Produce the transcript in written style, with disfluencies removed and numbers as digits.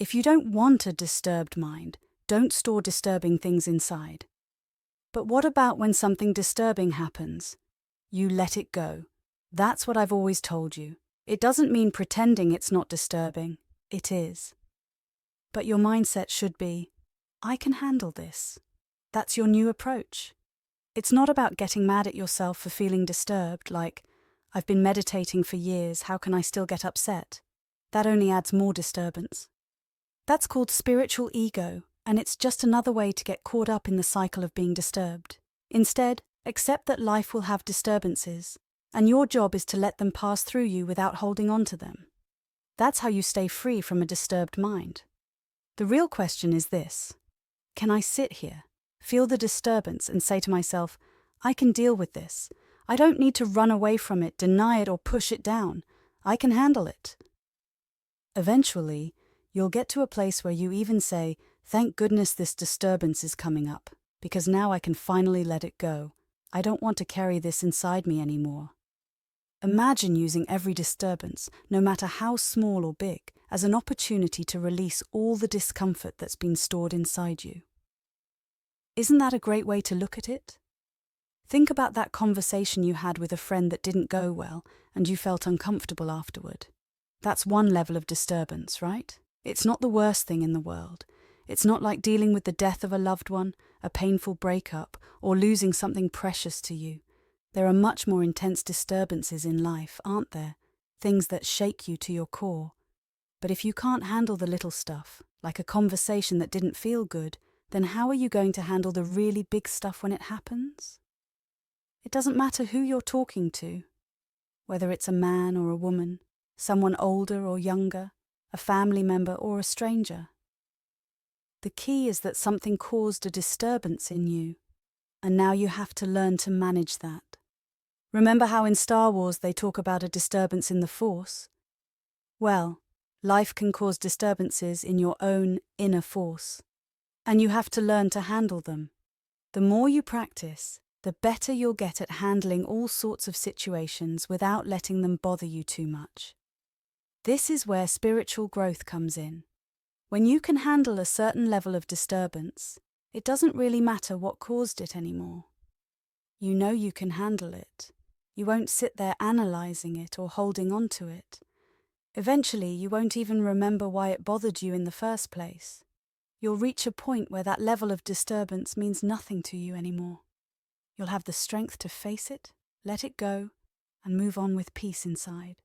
If you don't want a disturbed mind, don't store disturbing things inside. But what about when something disturbing happens? You let it go. That's what I've always told you. It doesn't mean pretending it's not disturbing. It is. But your mindset should be, I can handle this. That's your new approach. It's not about getting mad at yourself for feeling disturbed, like, I've been meditating for years, how can I still get upset? That only adds more disturbance. That's called spiritual ego, and it's just another way to get caught up in the cycle of being disturbed. Instead, accept that life will have disturbances, and your job is to let them pass through you without holding on to them. That's how you stay free from a disturbed mind. The real question is this: can I sit here, feel the disturbance, and say to myself, I can deal with this. I don't need to run away from it, deny it, or push it down. I can handle it. Eventually, you'll get to a place where you even say, thank goodness this disturbance is coming up, because now I can finally let it go. I don't want to carry this inside me anymore. Imagine using every disturbance, no matter how small or big, as an opportunity to release all the discomfort that's been stored inside you. Isn't that a great way to look at it? Think about that conversation you had with a friend that didn't go well and you felt uncomfortable afterward. That's one level of disturbance, right? It's not the worst thing in the world. It's not like dealing with the death of a loved one, a painful breakup, or losing something precious to you. There are much more intense disturbances in life, aren't there? Things that shake you to your core. But if you can't handle the little stuff, like a conversation that didn't feel good, then how are you going to handle the really big stuff when it happens? It doesn't matter who you're talking to, whether it's a man or a woman, someone older or younger, a family member or a stranger. The key is that something caused a disturbance in you, and now you have to learn to manage that. Remember how in Star Wars they talk about a disturbance in the Force? Well, life can cause disturbances in your own inner force, and you have to learn to handle them. The more you practice, the better you'll get at handling all sorts of situations without letting them bother you too much. This is where spiritual growth comes in. When you can handle a certain level of disturbance, it doesn't really matter what caused it anymore. You know you can handle it. You won't sit there analyzing it or holding on to it. Eventually, you won't even remember why it bothered you in the first place. You'll reach a point where that level of disturbance means nothing to you anymore. You'll have the strength to face it, let it go, and move on with peace inside.